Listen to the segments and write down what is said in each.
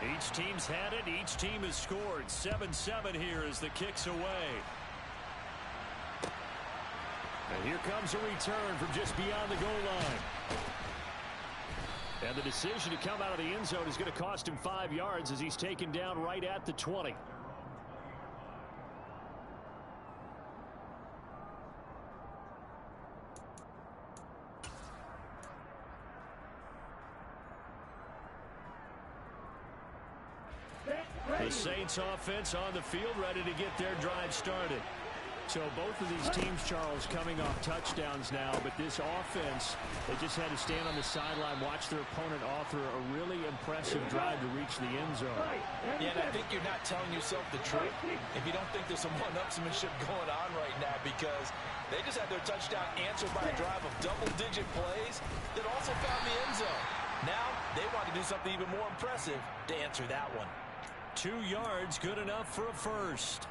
Each team's had it. Each team has scored. 7-7 here as the kick's away. And here comes a return from just beyond the goal line. And the decision to come out of the end zone is going to cost him 5 yards as he's taken down right at the 20. The Saints offense on the field, ready to get their drive started. So both of these teams, Charles, coming off touchdowns now, but this offense, they just had to stand on the sideline, watch their opponent author a really impressive drive to reach the end zone. Yeah, and I think you're not telling yourself the truth if you don't think there's some one-upsmanship going on right now, because they just had their touchdown answered by a drive of double-digit plays that also found the end zone. Now they want to do something even more impressive to answer that one. 2 yards, good enough for a first.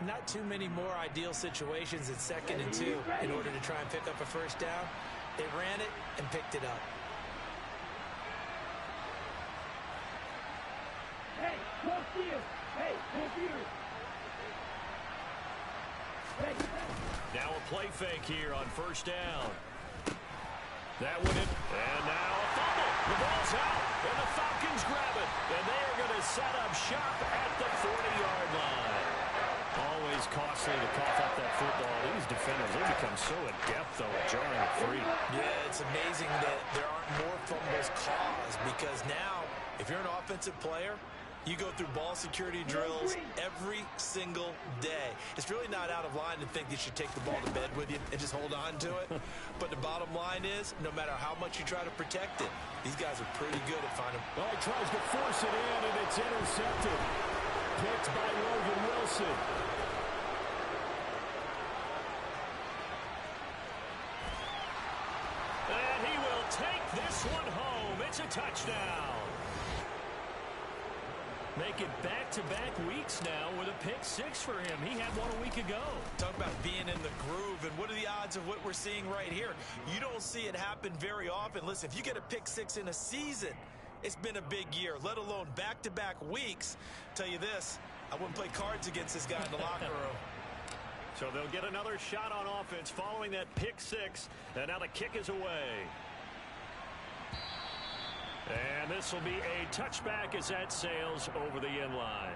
Not too many more ideal situations at 2nd and 2 in order to try and pick up a first down. They ran it and picked it up. Hey, close to you. Hey, close to you. Hey. Now a play fake here on first down. That one in, and now a fumble. The ball's out, and the Falcons grab it. And they are going to set up shop at the 40-yard line. Always costly to cough up that football. These defenders, they become so adept, though, at jarring it free. Yeah, it's amazing that there aren't more fumbles caused, because now, if you're an offensive player, you go through ball security drills every single day. It's really not out of line to think you should take the ball to bed with you and just hold on to it. But the bottom line is, no matter how much you try to protect it, these guys are pretty good at finding. Oh, he tries to force it in, and it's intercepted. Picked by Logan Wilson. And he will take this one home. It's a touchdown. Make it back-to-back weeks now with a pick 6 for him. He had one a week ago. Talk about being in the groove, and what are the odds of what we're seeing right here? You don't see it happen very often. Listen, if you get a pick 6 in a season, it's been a big year, let alone back-to-back weeks. Tell you this, I wouldn't play cards against this guy in the locker room. So they'll get another shot on offense following that pick 6, and now the kick is away. And this will be a touchback as that sails over the end line.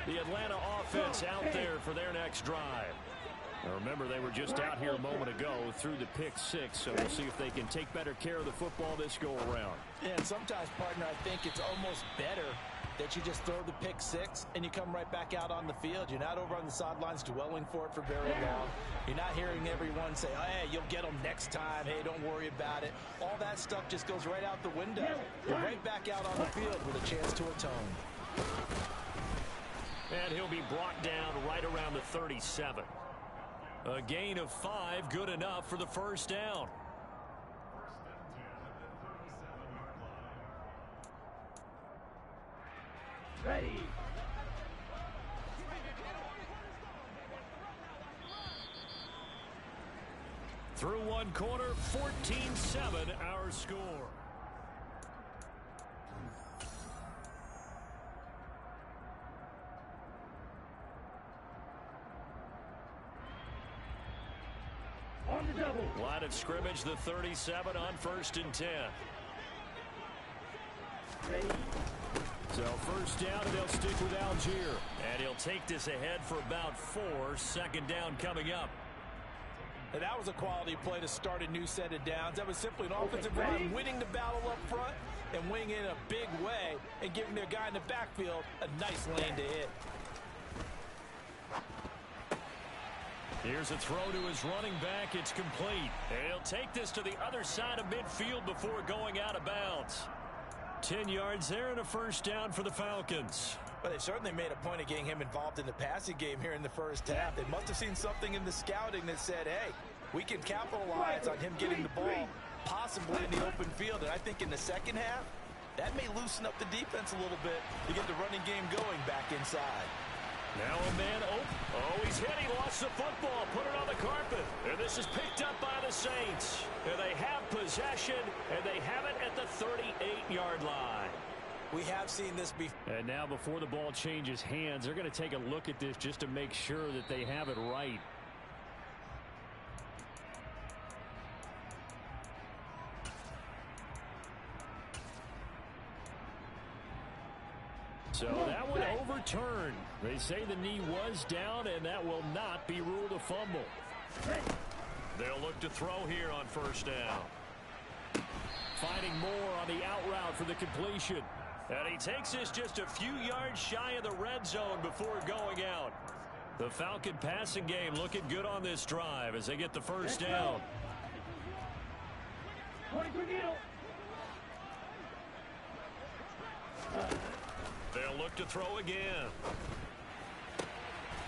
The Atlanta offense out there for their next drive. Now remember, they were just out here a moment ago through the pick 6, so we'll see if they can take better care of the football this go-around. Yeah, and sometimes, partner, I think it's almost better that you just throw the pick 6 and you come right back out on the field. You're not over on the sidelines dwelling for it for very long. You're not hearing everyone say, oh, hey, you'll get them next time. Hey, don't worry about it. All that stuff just goes right out the window. You're right back out on the field with a chance to atone. And he'll be brought down right around the 37. A gain of 5, good enough for the first down. Ready. Through one quarter, 14-7 our score. On the double. Line of scrimmage, the 37 on 1st and 10. Ready. So first down, and they'll stick with Algier. And he'll take this ahead for about 4. Second down coming up. And that was a quality play to start a new set of downs. That was simply an offensive line winning the battle up front and winning in a big way and giving their guy in the backfield a nice lane to hit. Here's a throw to his running back. It's complete. And he'll take this to the other side of midfield before going out of bounds. 10 yards there and a first down for the Falcons. But they certainly made a point of getting him involved in the passing game here in the first half. They must have seen something in the scouting that said, hey, we can capitalize on him getting the ball possibly in the open field. And I think in the second half, that may loosen up the defense a little bit to get the running game going back inside. Now a man open. Oh, he's hit. He lost the football. Put it on the carpet. And this is picked up by the Saints. And they have possession, and they have it at the 38-yard line. We have seen this before. And now before the ball changes hands, they're going to take a look at this just to make sure that they have it right. So that one overturned. They say the knee was down, and that will not be ruled a fumble. They'll look to throw here on first down. Finding more on the out route for the completion. And he takes this just a few yards shy of the red zone before going out. The Falcon passing game looking good on this drive as they get the first down. They'll look to throw again.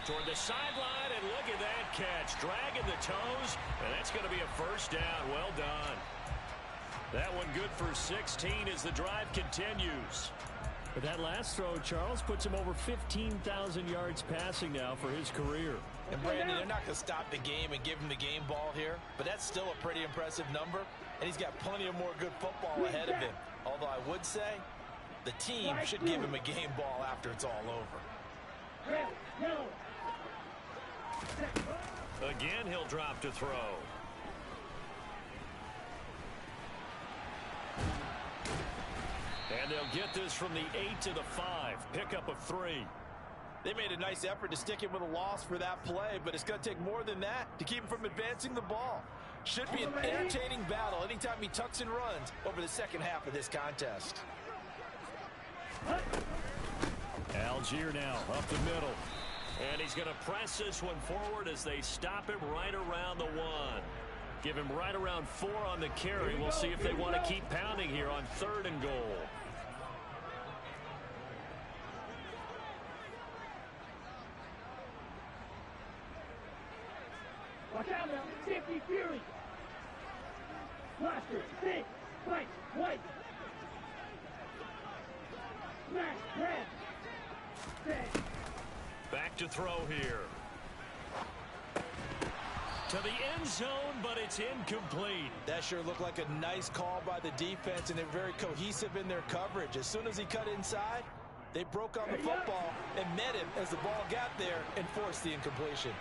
Toward the sideline, and look at that catch. Dragging the toes, and that's going to be a first down. Well done. That one good for 16 as the drive continues. But that last throw, Charles, puts him over 15,000 yards passing now for his career. And, Brandon, they're not going to stop the game and give him the game ball here, but that's still a pretty impressive number, and he's got plenty of more good football ahead of him. Although I would say the team should give him a game ball after it's all over. Again, he'll drop to throw. And they'll get this from the 8 to the 5. Pickup of 3. They made a nice effort to stick him with a loss for that play, but it's going to take more than that to keep him from advancing the ball. Should be an entertaining battle anytime he tucks and runs over the second half of this contest. Algier now up the middle. And he's going to press this one forward as they stop him right around the 1. Give him right around 4 on the carry. We'll see if they want to keep pounding here on 3rd and goal. Watch out now, 50 Fury. Blaster, 6, fight, white. Smash, red. Back to throw here. To the end zone, but it's incomplete. That sure looked like a nice call by the defense, and they're very cohesive in their coverage. As soon as he cut inside, they broke on the football and met him as the ball got there and forced the incompletion.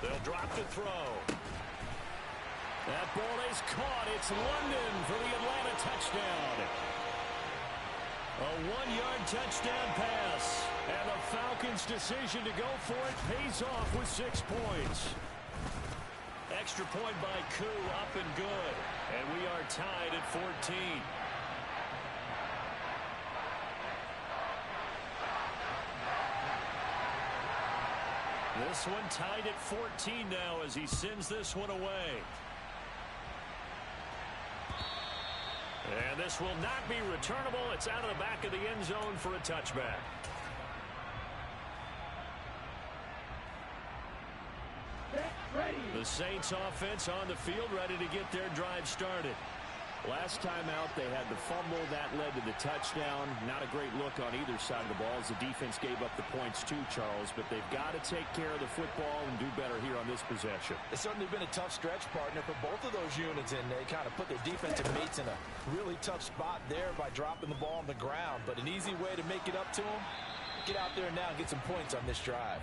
They'll drop to throw. That ball is caught. It's London for the Atlanta touchdown. A 1-yard touchdown pass. And the Falcons' decision to go for it pays off with 6 points. Extra point by Koo, up and good. And we are tied at 14. This one tied at 14 now as he sends this one away. And this will not be returnable. It's out of the back of the end zone for a touchback. The Saints offense on the field ready to get their drive started. Last time out, they had the fumble. That led to the touchdown. Not a great look on either side of the ball as the defense gave up the points too, Charles. But they've got to take care of the football and do better here on this possession. It's certainly been a tough stretch, partner, for both of those units, and they kind of put their defensive mates in a really tough spot there by dropping the ball on the ground. But an easy way to make it up to them, get out there now and get some points on this drive.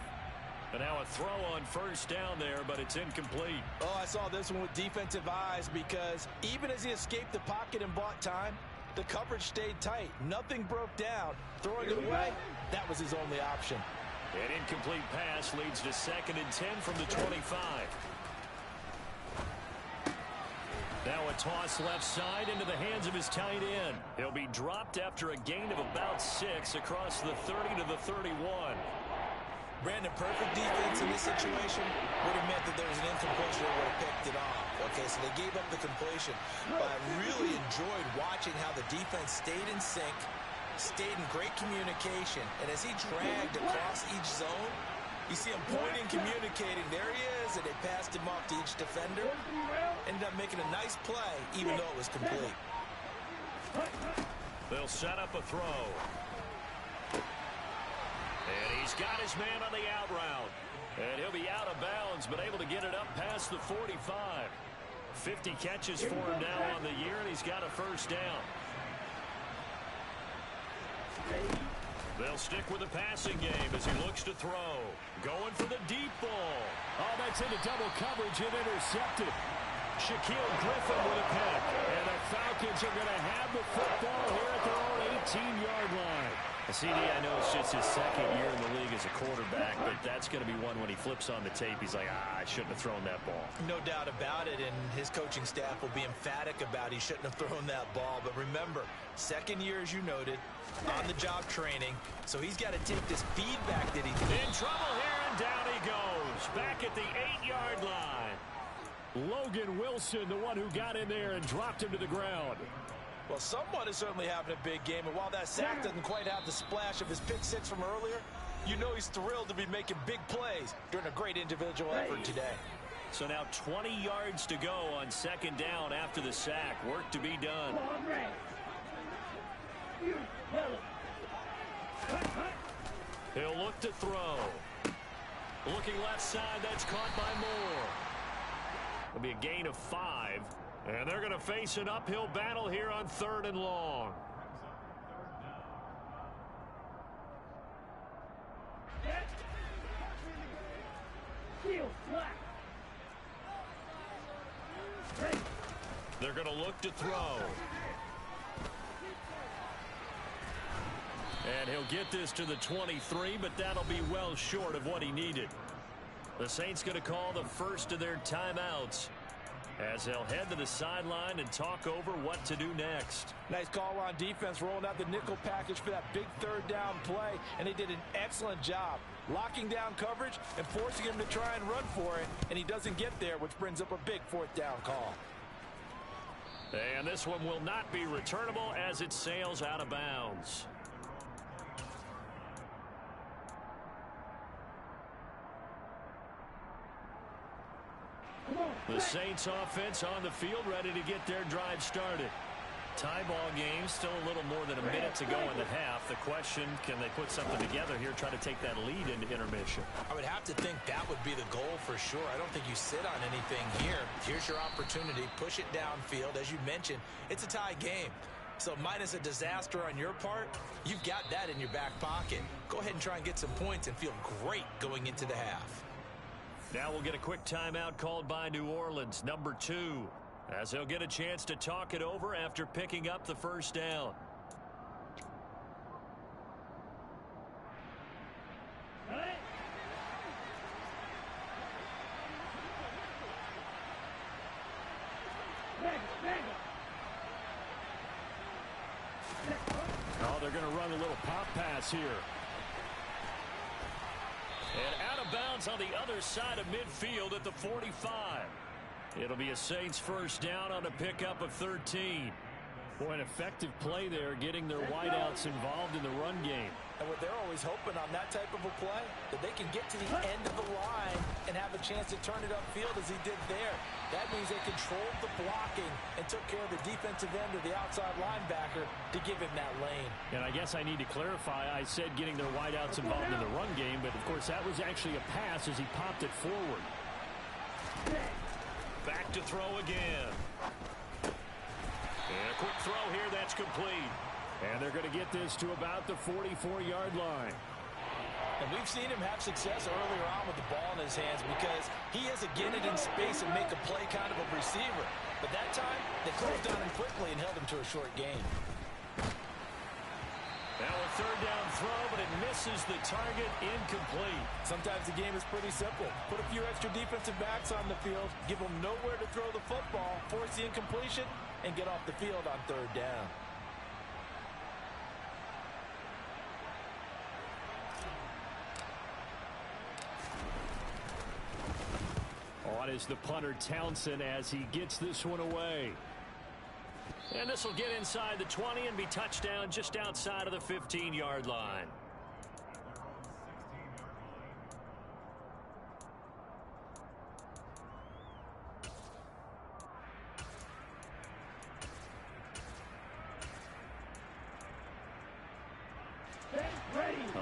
And now a throw on first down there, but it's incomplete. Oh, I saw this one with defensive eyes because even as he escaped the pocket and bought time, the coverage stayed tight. Nothing broke down. Throwing it away, that was his only option. An incomplete pass leads to 2nd and 10 from the 25. Now a toss left side into the hands of his tight end. He'll be dropped after a gain of about 6 across the 30 to the 31. Brandon, perfect defense in this situation would have meant that there was an incompletion that would have picked it off. Okay, so they gave up the completion. But I really enjoyed watching how the defense stayed in sync, stayed in great communication. And as he dragged across each zone, you see him pointing, communicating. There he is, and they passed him off to each defender. Ended up making a nice play, even though it was complete. They'll set up a throw. And he's got his man on the out route. And he'll be out of bounds, but able to get it up past the 45. 50 catches for him now on the year, and he's got a first down. They'll stick with the passing game as he looks to throw. Going for the deep ball. Oh, that's into double coverage and intercepted. Shaquille Griffin with a pick. And the Falcons are going to have the football here at their own 18-yard line. CD, I know it's just his second year in the league as a quarterback, but that's going to be one when he flips on the tape. He's like, I shouldn't have thrown that ball. No doubt about it, and his coaching staff will be emphatic about he shouldn't have thrown that ball. But remember, second year, as you noted, on-the-job training, so he's got to take this feedback that he did. In trouble here, and down he goes. Back at the 8-yard line. Logan Wilson, the one who got in there and dropped him to the ground. Well, someone is certainly having a big game, and while that sack doesn't quite have the splash of his pick six from earlier, you know he's thrilled to be making big plays during a great individual effort today. So now 20 yards to go on second down after the sack. Work to be done. He'll look to throw. Looking left side, that's caught by Moore. It'll be a gain of 5. And they're going to face an uphill battle here on 3rd and long. They're going to look to throw. And he'll get this to the 23, but that'll be well short of what he needed. The Saints going to call the first of their timeouts, as they'll head to the sideline and talk over what to do next. Nice call on defense, rolling out the nickel package for that big 3rd down play, and they did an excellent job locking down coverage and forcing him to try and run for it, and he doesn't get there, which brings up a big 4th down call. And this one will not be returnable as it sails out of bounds. The Saints offense on the field, ready to get their drive started. Tie ball game, still a little more than a minute to go in the half. The question, can they put something together here, try to take that lead into intermission? I would have to think that would be the goal for sure. I don't think you sit on anything here. Here's your opportunity. Push it downfield. As you mentioned, it's a tie game. So minus a disaster on your part, you've got that in your back pocket. Go ahead and try and get some points and feel great going into the half. Now we'll get a quick timeout called by New Orleans, number 2, as they'll get a chance to talk it over after picking up the first down. Oh, they're going to run a little pop pass here. And out of bounds on the other side of midfield at the 45. It'll be a Saints first down on a pickup of 13. Boy, an effective play there, getting their wideouts involved in the run game. And what they're always hoping on that type of a play, that they can get to the end of the line and have a chance to turn it upfield as he did there. That means they controlled the blocking and took care of the defensive end or the outside linebacker to give him that lane. And I guess I need to clarify, I said getting their wideouts involved in the run game, but of course that was actually a pass as he popped it forward. Back to throw again. And a quick throw here, that's complete. And they're going to get this to about the 44-yard line. And we've seen him have success earlier on with the ball in his hands because he has to get it in space and make a play kind of a receiver. But that time, they closed on him quickly and held him to a short gain. Now a 3rd down throw, but it misses the target, incomplete. Sometimes the game is pretty simple. Put a few extra defensive backs on the field, give them nowhere to throw the football, force the incompletion, and get off the field on 3rd down. On is the punter Townsend as he gets this one away. And this will get inside the 20 and be touchdown just outside of the 15-yard line.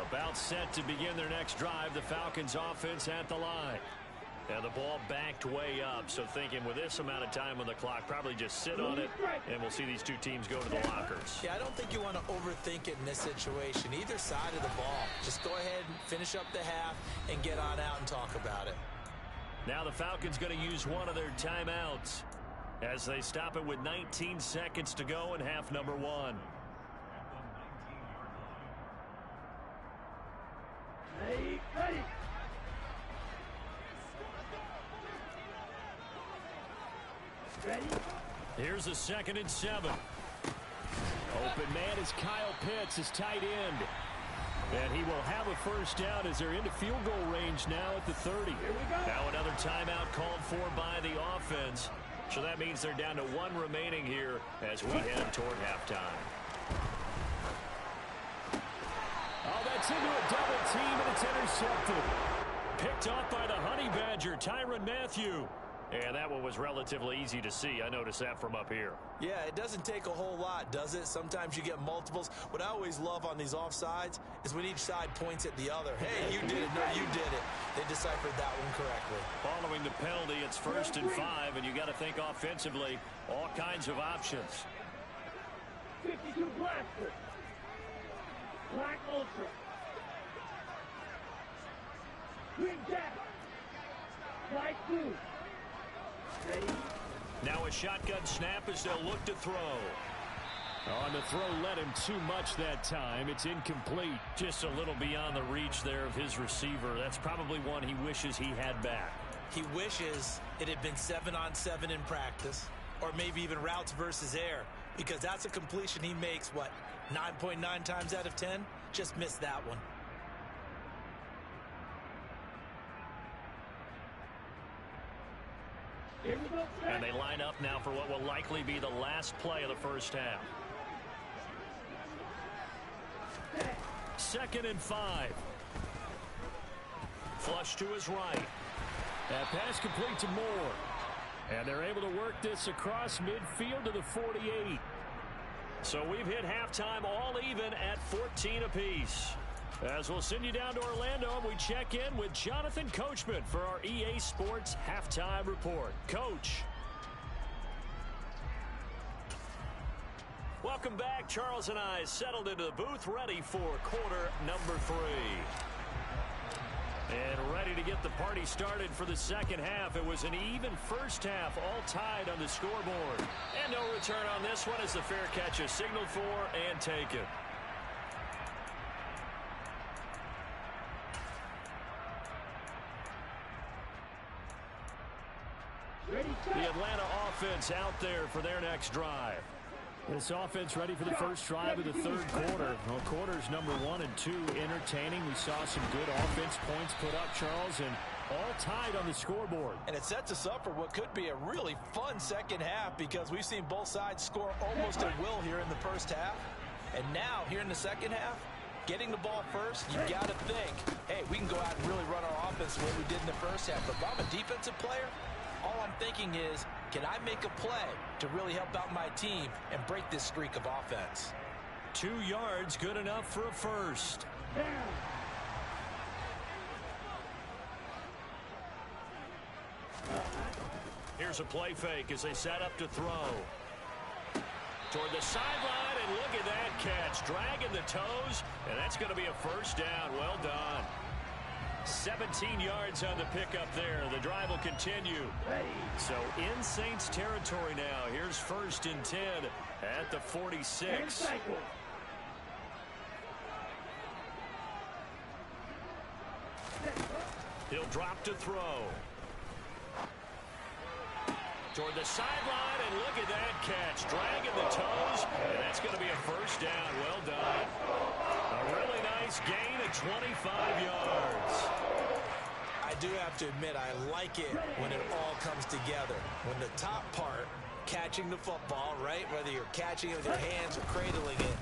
About set to begin their next drive. The Falcons offense at the line. And the ball backed way up. So thinking with this amount of time on the clock, probably just sit on it, and we'll see these two teams go to the lockers. Yeah, I don't think you want to overthink it in this situation. Either side of the ball. Just go ahead and finish up the half and get on out and talk about it. Now the Falcons going to use one of their timeouts as they stop it with 19 seconds to go in half number 1. Ready. Here's a 2nd and 7. Open man is Kyle Pitts, his tight end. And he will have a first down as they're into field goal range now at the 30. Now another timeout called for by the offense. So that means they're down to 1 remaining here as we head toward halftime. Oh, that's into a double team, and it's intercepted. Picked off by the Honey Badger, Tyrann Mathieu. And that one was relatively easy to see. I noticed that from up here. Yeah, it doesn't take a whole lot, does it? Sometimes you get multiples. What I always love on these offsides is when each side points at the other. Hey, you did it. No, you did it. They deciphered that one correctly. Following the penalty, it's 1st and 5, and you got to think offensively, all kinds of options. 52 Blaster. Black Ultra. Green Jacket. Black Blue. Ready. Now a shotgun snap as they'll look to throw. On the throw led him too much that time. It's incomplete. Just a little beyond the reach there of his receiver. That's probably one he wishes he had back. He wishes it had been 7-on-7 in practice, or maybe even routes versus air, because that's a completion he makes, 9.9 times out of 10? Just missed that one. And they line up now for what will likely be the last play of the first half. 2nd and 5. Flush to his right. That pass complete to Moore. And they're able to work this across midfield to the 48. So we've hit halftime all even at 14 apiece. As we'll send you down to Orlando, we check in with Jonathan Coachman for our EA Sports Halftime Report. Coach. Welcome back. Charles and I settled into the booth, ready for quarter number 3. And ready to get the party started for the second half. It was an even first half, all tied on the scoreboard. And no return on this one as the fair catch is signaled for and taken. The Atlanta offense out there for their next drive. This offense ready for the first drive of the third quarter. Well, quarters number 1 and 2 entertaining. We saw some good offense points put up, Charles, and all tied on the scoreboard. And it sets us up for what could be a really fun second half because we've seen both sides score almost at will here in the first half. And now, here in the second half, getting the ball first, you've got to think, hey, we can go out and really run our offense the way we did in the first half. But if I'm a defensive player, all I'm thinking is, can I make a play to really help out my team and break this streak of offense? 2 yards, good enough for a first. Here's a play fake as they set up to throw. Toward the sideline, and look at that catch. Dragging the toes, and that's going to be a first down. Well done. 17 yards on the pickup there. The drive will continue. So in Saints territory now. Here's 1st and 10 at the 46. He'll drop to throw. Toward the sideline, and look at that catch. Dragging the toes, and that's going to be a first down. Well done. A really nice gain of 25 yards. I do have to admit, I like it when it all comes together. When the top part catching the football, right? Whether you're catching it with your hands or cradling it,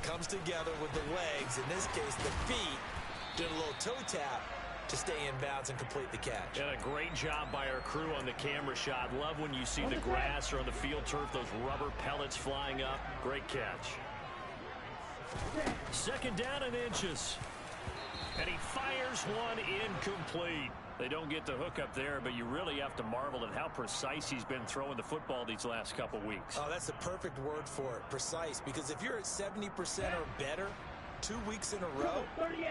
comes together with the legs. In this case, the feet. Did a little toe tap to stay in bounds and complete the catch. And a great job by our crew on the camera shot. Love when you see the grass or on the field turf, those rubber pellets flying up. Great catch. Second down and inches. And he fires one incomplete. They don't get the hook up there, but you really have to marvel at how precise he's been throwing the football these last couple weeks. Oh, that's the perfect word for it, precise. Because if you're at 70% or better 2 weeks in a row,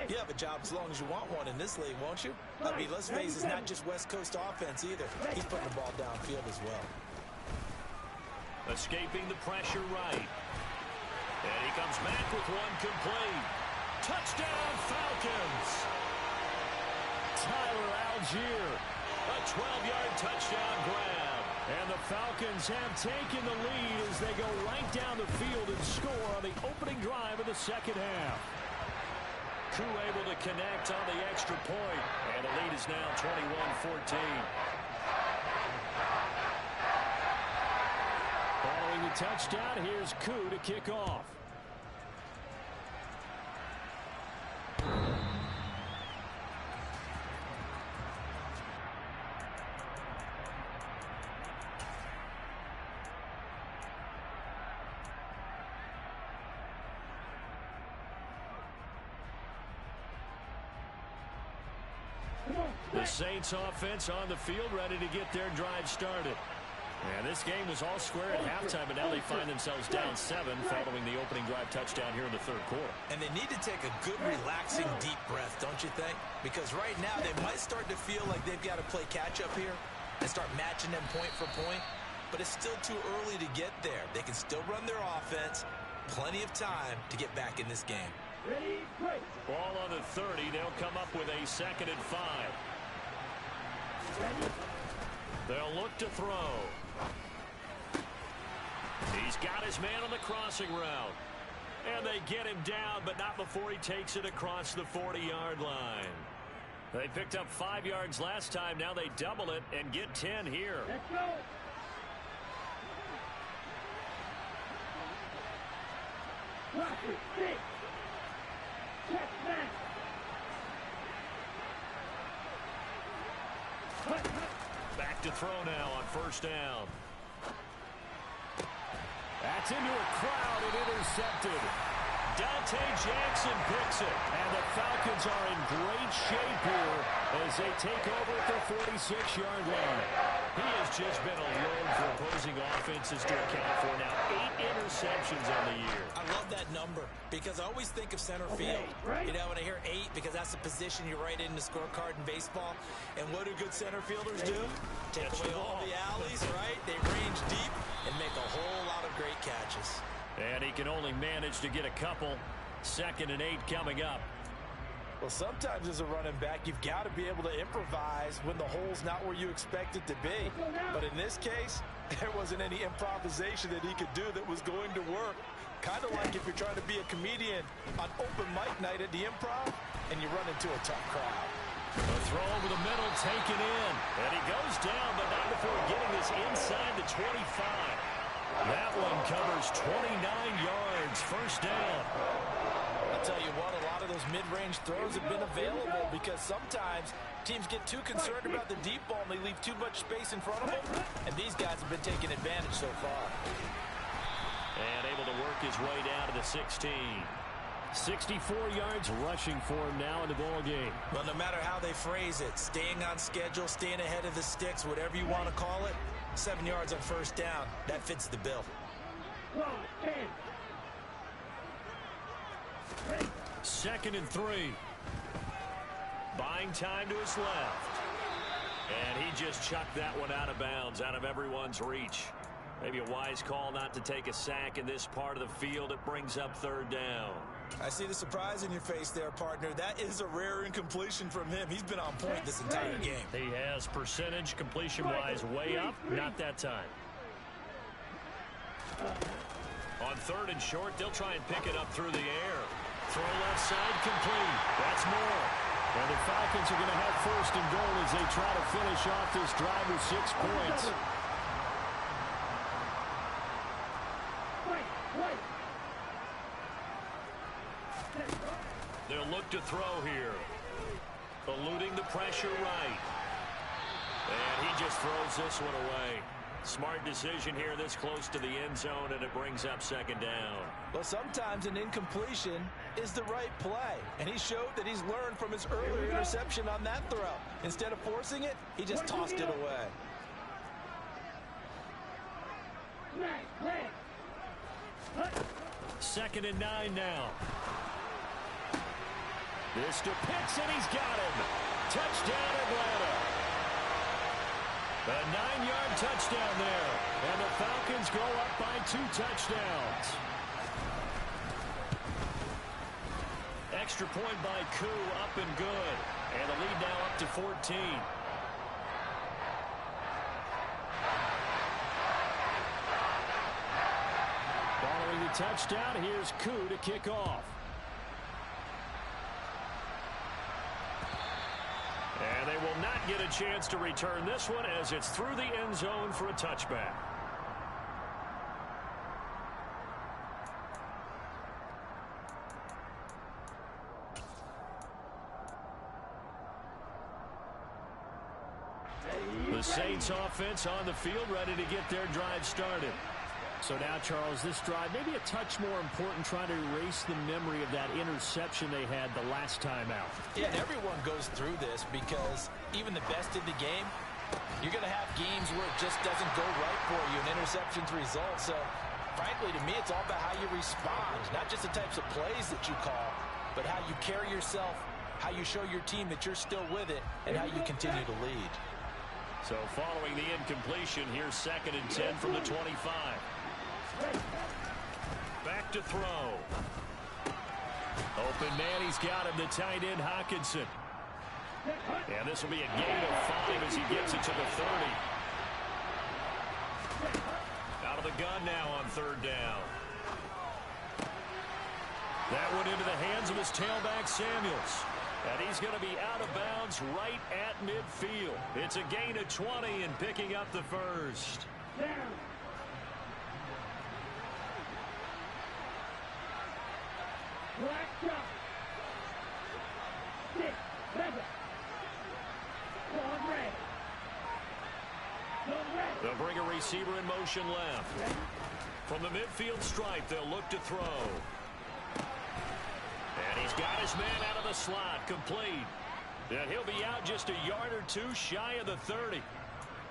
you have a job as long as you want one in this league, won't you? I mean, let's face it, it's not just West Coast offense either. He's putting the ball downfield as well. Escaping the pressure right. And he comes back with one complete. Touchdown, Falcons! Tyler Algier, a 12-yard touchdown grab. And the Falcons have taken the lead as they go right down the field and score on the opening drive of the second half. Crew able to connect on the extra point, and the lead is now 21-14. Following the touchdown, here's Koo to kick off. The Saints offense on the field ready to get their drive started. And this game was all square at halftime, but now they find themselves down 7 following the opening drive touchdown here in the third quarter. And they need to take a good, relaxing, deep breath, don't you think? Because right now they might start to feel like they've got to play catch-up here and start matching them point for point. But it's still too early to get there. They can still run their offense. Plenty of time to get back in this game. Ball on the 30. They'll come up with a 2nd and 5. They'll look to throw. He's got his man on the crossing route. And they get him down, but not before he takes it across the 40-yard line. They picked up 5 yards last time. Now they double it and get 10 here. Let's go. Watch it, 6. Check back. Back to throw now on first down. That's into a crowd and intercepted. Dante Jackson picks it. And the Falcons are in great shape here as they take over at the 46-yard line. He has just been a load for opposing offenses to account for now. 8 interceptions on the year. I love that number because I always think of center field. You know, when I hear 8, because that's the position you write in the scorecard in baseball. And what do good center fielders do? Take away all the alleys, right? They range deep and make a whole lot of great catches. And he can only manage to get a couple. 2nd and 8 coming up. Well, sometimes as a running back, you've got to be able to improvise when the hole's not where you expect it to be. But in this case, there wasn't any improvisation that he could do that was going to work. Kind of like if you're trying to be a comedian on open mic night at the Improv and you run into a tough crowd. A throw over the middle, taken in. And he goes down, but not before getting this inside the 25. That one covers 29 yards. First down. I'll tell you what, a lot of those mid-range throws have been available because sometimes teams get too concerned about the deep ball and they leave too much space in front of them. And these guys have been taking advantage so far. And able to work his way down to the 16. 64 yards rushing for him now in the ball game. Well, no matter how they phrase it, staying on schedule, staying ahead of the sticks, whatever you want to call it, 7 yards on first down, that fits the bill. 2nd and 3. Buying time to his left. And he just chucked that one out of bounds, out of everyone's reach. Maybe a wise call not to take a sack in this part of the field. It brings up 3rd down. I see the surprise in your face there, partner. That is a rare incompletion from him. He's been on point this entire game. He has percentage completion-wise way up. Not that time. On 3rd and short, they'll try and pick it up through the air. Throw left side complete. That's more. And the Falcons are going to have 1st and goal as they try to finish off this drive with 6 points. Eluding the pressure right. And he just throws this one away. Smart decision here this close to the end zone, and it brings up second down. Well, sometimes an incompletion is the right play, and he showed that he's learned from his earlier interception on that throw. Instead of forcing it, he just tossed it away. Second and 9 now. This to Pitts, and he's got him. Touchdown, Atlanta. A 9-yard touchdown there. And the Falcons go up by 2 touchdowns. Extra point by Koo, up and good. And the lead now up to 14. Following the touchdown, here's Koo to kick off. And they will not get a chance to return this one as it's through the end zone for a touchback. The Saints offense on the field, ready to get their drive started. So now, Charles, this drive maybe a touch more important, trying to erase the memory of that interception they had the last time out. Yeah, and everyone goes through this because even the best in the game, you're going to have games where it just doesn't go right for you, and interceptions result. So, frankly, to me, it's all about how you respond, not just the types of plays that you call, but how you carry yourself, how you show your team that you're still with it, and how you continue to lead. So following the incompletion, here's second and 10 from the 25. Back to throw. Open man, he's got him, the tight end Hockenson. And this will be a gain of 5 as he gets it to the 30. Out of the gun now on third down. That went into the hands of his tailback Samuels. And he's going to be out of bounds right at midfield. It's a gain of 20 and picking up the first. They'll bring a receiver in motion left. From the midfield stripe, they'll look to throw. And he's got his man out of the slot, complete. And he'll be out just a yard or 2 shy of the 30.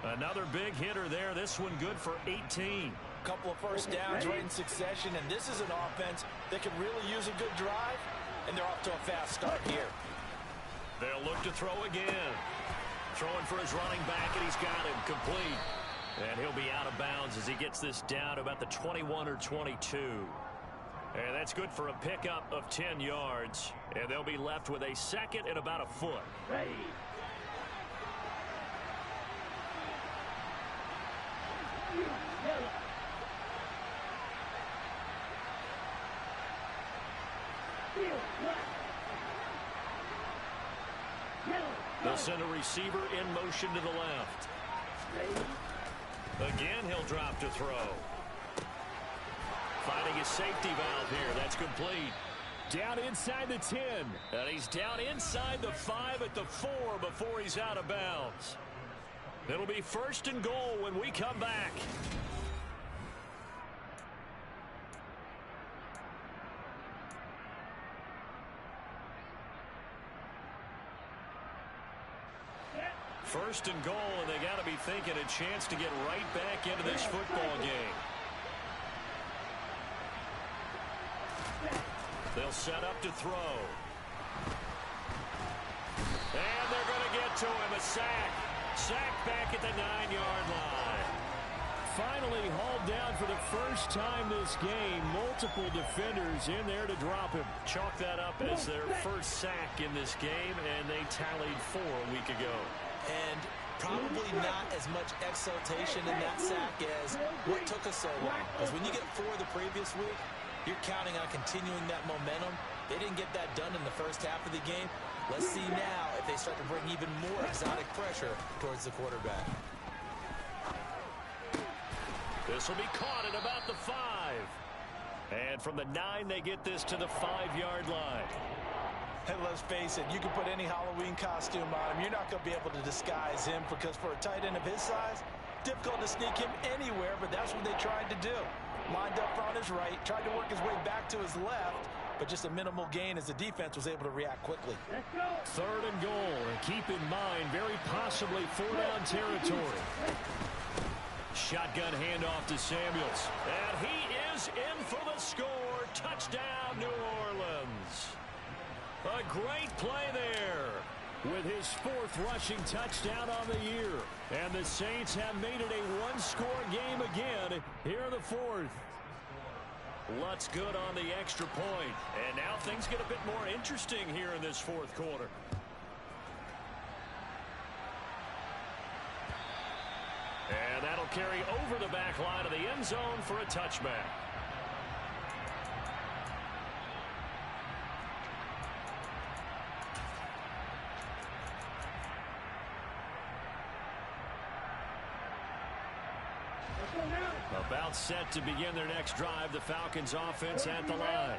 Another big hitter there. This one good for 18. Couple of first downs right in succession, and this is an offense that can really use a good drive, and they're off to a fast start here. They'll look to throw again. Throwing for his running back, and he's got him complete. And he'll be out of bounds as he gets this down to about the 21 or 22. And that's good for a pickup of 10 yards. And they'll be left with a second and about a foot. They'll send a receiver in motion to the left. Again, he'll drop to throw. Finding his safety valve here. That's complete. Down inside the 10. And he's down inside the 5 at the 4 before he's out of bounds. It'll be first and goal when we come back. First and goal, and they got to be thinking a chance to get right back into this football game. They'll set up to throw. And they're going to get to him. A sack. Sack back at the 9-yard line. Finally hauled down for the first time this game. Multiple defenders in there to drop him. Chalk that up as their first sack in this game, and they tallied 4 a week ago. And probably not as much exultation in that sack as what took us so long. Because when you get 4 the previous week, you're counting on continuing that momentum. They didn't get that done in the first half of the game. Let's see now if they start to bring even more exotic pressure towards the quarterback. This will be caught at about the 5. And from the 9, they get this to the 5-yard line. And let's face it, you can put any Halloween costume on him. You're not going to be able to disguise him because for a tight end of his size, difficult to sneak him anywhere, but that's what they tried to do. Lined up on his right, tried to work his way back to his left, but just a minimal gain as the defense was able to react quickly. Third and goal, and keep in mind, very possibly 4-down territory. Shotgun handoff to Samuels. And he is in for the score. Touchdown, New Orleans. A great play there with his 4th rushing touchdown on the year. And the Saints have made it a one-score game again here in the 4th. Lutz good on the extra point. And now things get a bit more interesting here in this 4th quarter. And that'll carry over the back line of the end zone for a touchback. About set to begin their next drive, the Falcons offense at the line.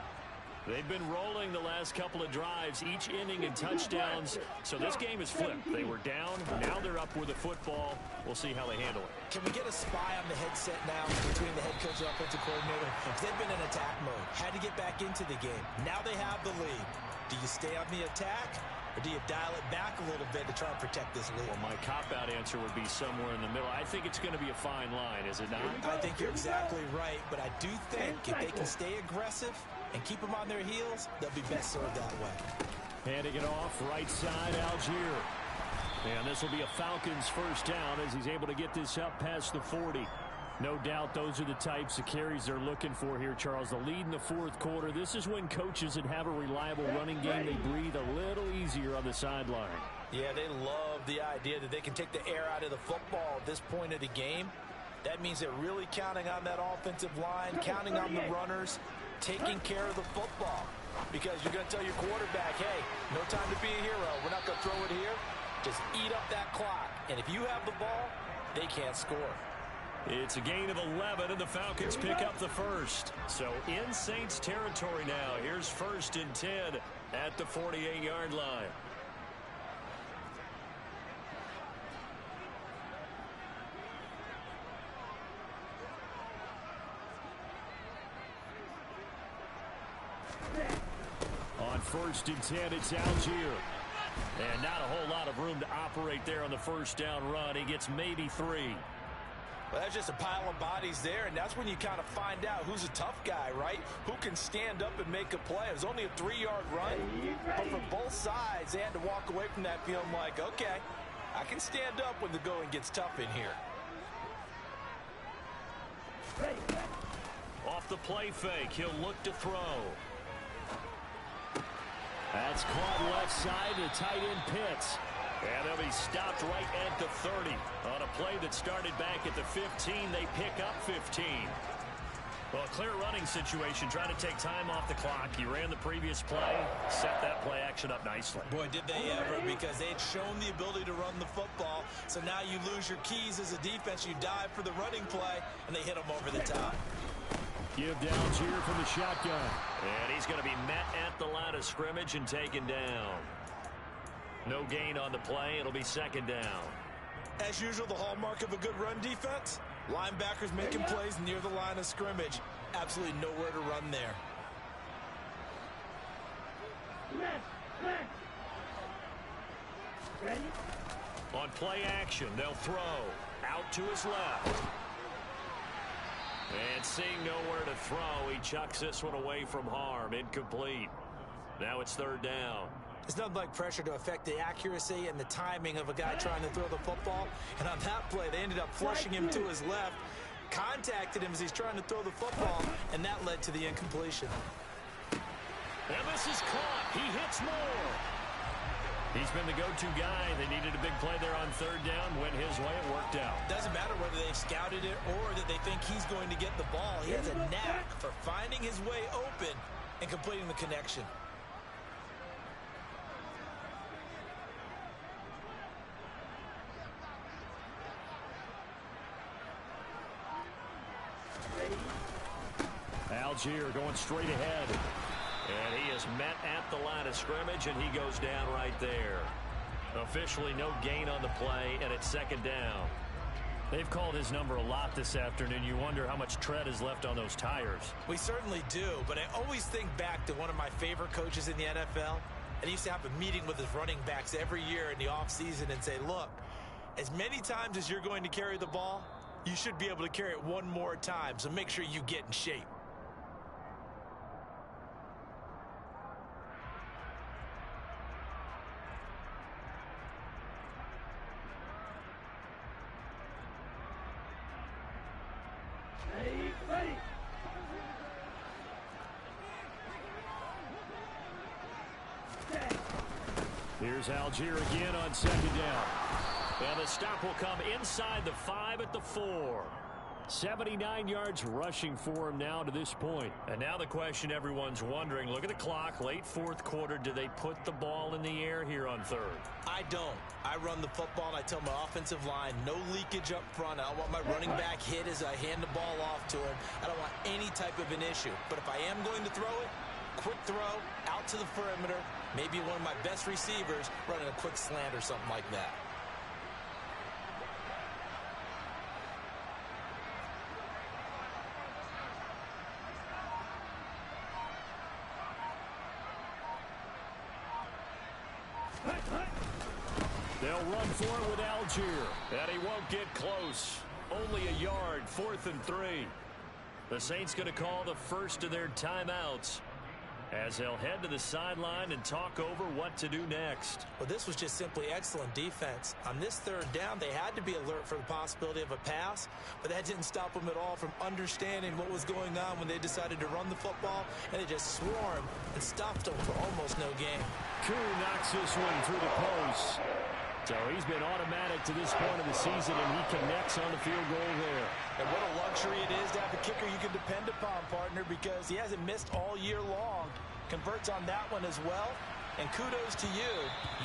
They've been rolling the last couple of drives, each inning in touchdowns. So this game is flipped. They were down. Now they're up with the football. We'll see how they handle it. Can we get a spy on the headset now between the head coach and offensive coordinator? They've been in attack mode. Had to get back into the game. Now they have the lead. Do you stay on the attack? Or do you dial it back a little bit to try and protect this lead? Well, my cop-out answer would be somewhere in the middle. I think it's going to be a fine line, is it not? I think you're exactly right, but I do think if they can stay aggressive and keep them on their heels, they'll be best served that way. Handing it off, right side, Algier. And this will be a Falcons first down as he's able to get this up past the 40. No doubt those are the types of carries they're looking for here, Charles. The lead in the 4th quarter. This is when coaches that have a reliable running game, they breathe a little easier on the sideline. Yeah, they love the idea that they can take the air out of the football at this point of the game. That means they're really counting on that offensive line, counting on the runners, taking care of the football. Because you're going to tell your quarterback, hey, no time to be a hero. We're not going to throw it here. Just eat up that clock. And if you have the ball, they can't score. It's a gain of 11, and the Falcons pick up the first. So in Saints territory now. Here's 1st and 10 at the 48-yard line. On 1st and 10, it's Algier. And not a whole lot of room to operate there on the first down run. He gets maybe 3. Well, that's just a pile of bodies there, and that's when you kind of find out who's a tough guy, right? Who can stand up and make a play. It was only a 3-yard run, but for both sides, they had to walk away from that feeling like, okay, I can stand up when the going gets tough in here. Off the play fake, he'll look to throw. That's caught left side to tight end Pitts. And they'll be stopped right at the 30. On a play that started back at the 15, they pick up 15. Well, a clear running situation, trying to take time off the clock. He ran the previous play, set that play action up nicely. Boy, did they ever, because they had shown the ability to run the football. So now you lose your keys as a defense. You dive for the running play, and they hit them over the top. Give down here from the shotgun. And he's going to be met at the line of scrimmage and taken down. No gain on the play. It'll be 2nd down. As usual, the hallmark of a good run defense, linebackers making plays near the line of scrimmage. Absolutely nowhere to run there. On play action, they'll throw. Out to his left. And seeing nowhere to throw, he chucks this one away from harm. Incomplete. Now it's 3rd down. It's nothing like pressure to affect the accuracy and the timing of a guy trying to throw the football. And on that play, they ended up flushing him to his left, contacted him as he's trying to throw the football, and that led to the incompletion. And this is caught. He hits more. He's been the go-to guy. They needed a big play there on 3rd down. Went his way. It worked out. Doesn't matter whether they've scouted it or that they think he's going to get the ball. He has a knack for finding his way open and completing the connection. Algier going straight ahead. And he is met at the line of scrimmage, and he goes down right there. Officially no gain on the play, and it's second down. They've called his number a lot this afternoon. You wonder how much tread is left on those tires. We certainly do, but I always think back to one of my favorite coaches in the NFL. And he used to have a meeting with his running backs every year in the offseason and say, look, as many times as you're going to carry the ball, you should be able to carry it one more time, so make sure you get in shape. Ready. Here's Algier again on second down. And the stop will come inside the 5 at the 4. 79 yards rushing for him now to this point. And now the question everyone's wondering, look at the clock, late fourth quarter, do they put the ball in the air here on third? I don't. I run the football and I tell my offensive line, no leakage up front. I don't want my running back hit as I hand the ball off to him. I don't want any type of an issue. But if I am going to throw it, quick throw, out to the perimeter, maybe one of my best receivers running a quick slant or something like that. They'll run for it with Algier, and he won't get close. Only a yard, 4th and 3. The Saints going to call the first of their timeouts as they'll head to the sideline and talk over what to do next. Well, this was just simply excellent defense. On this third down, they had to be alert for the possibility of a pass, but that didn't stop them at all from understanding what was going on when they decided to run the football, and they just swarmed and stopped them for almost no gain. Koo knocks this one through the post. So he's been automatic to this point of the season, and he connects on the field goal there. And what a luxury it is to have a kicker you can depend upon, partner, because he hasn't missed all year long. Converts on that one as well. And kudos to you.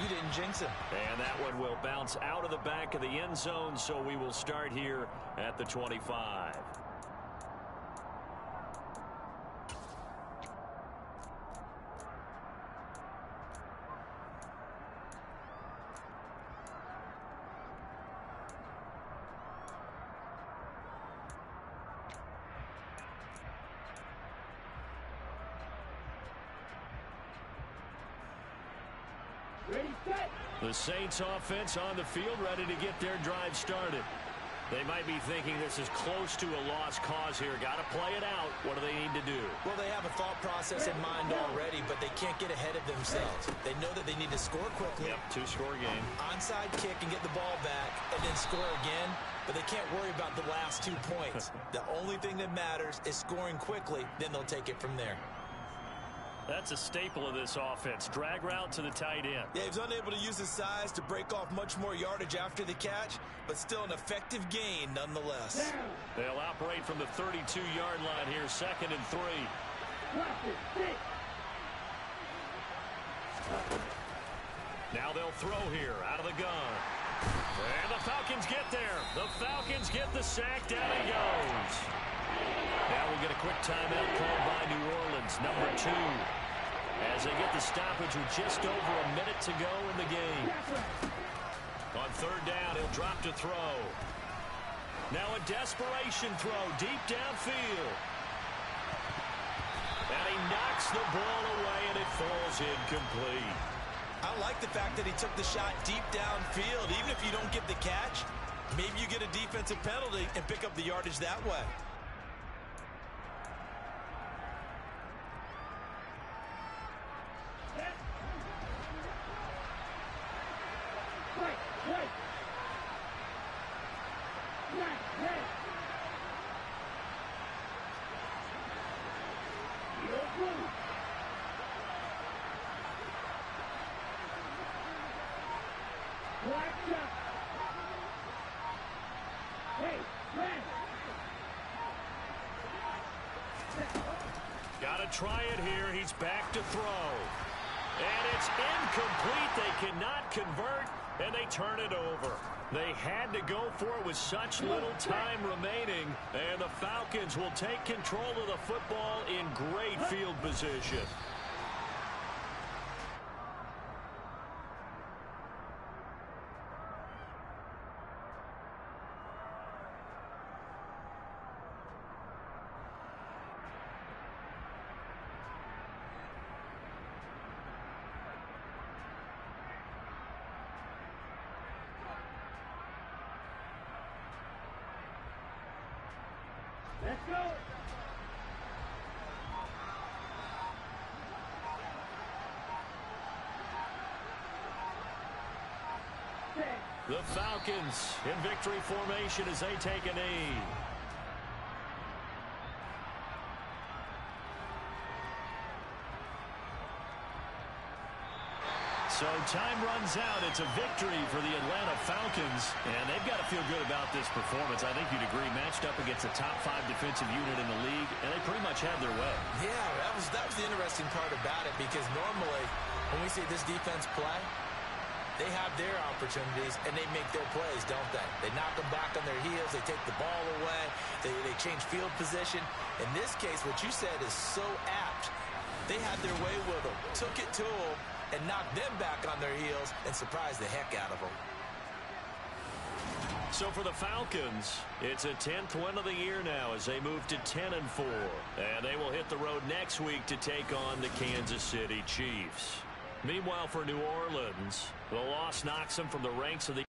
You didn't jinx him. And that one will bounce out of the back of the end zone, so we will start here at the 25. Ready, set. The Saints offense on the field, ready to get their drive started. They might be thinking this is close to a lost cause here. Got to play it out. What do they need to do? Well, they have a thought process in mind already, but they can't get ahead of themselves. They know that they need to score quickly. Yep, 2-score game. Onside kick and get the ball back and then score again, but they can't worry about the last 2 points. The only thing that matters is scoring quickly, then they'll take it from there. That's a staple of this offense. Drag route to the tight end. Yeah, he was unable to use his size to break off much more yardage after the catch, but still an effective gain nonetheless. They'll operate from the 32-yard line here, 2nd and 3. Now they'll throw here out of the gun. And the Falcons get there. The Falcons get the sack. Down he goes. Now we'll get a quick timeout called by New Orleans, number 2. As they get the stoppage with just over a minute to go in the game. On third down, he'll drop to throw. Now a desperation throw deep downfield. And he knocks the ball away, and it falls incomplete. I like the fact that he took the shot deep downfield. Even if you don't get the catch, maybe you get a defensive penalty and pick up the yardage that way. Got to try it here. He's back to throw. And it's incomplete. They cannot convert, and they turn it over. They had to go for it with such little time remaining, and the Falcons will take control of the football in great field position. Let's go. The Falcons in victory formation as they take a knee. So time runs out. It's a victory for the Atlanta Falcons, and they've got to feel good about this performance. I think you'd agree, matched up against a top 5 defensive unit in the league, and they pretty much had their way. Yeah, that was the interesting part about it, because normally when we see this defense play, they have their opportunities, and they make their plays, don't they? They knock them back on their heels. They take the ball away. They change field position. In this case, what you said is so apt. They had their way with them, took it to them, and knocked them back on their heels and surprised the heck out of them. So for the Falcons, it's a 10th win of the year now as they move to 10-4. And they will hit the road next week to take on the Kansas City Chiefs. Meanwhile, for New Orleans, the loss knocks them from the ranks of the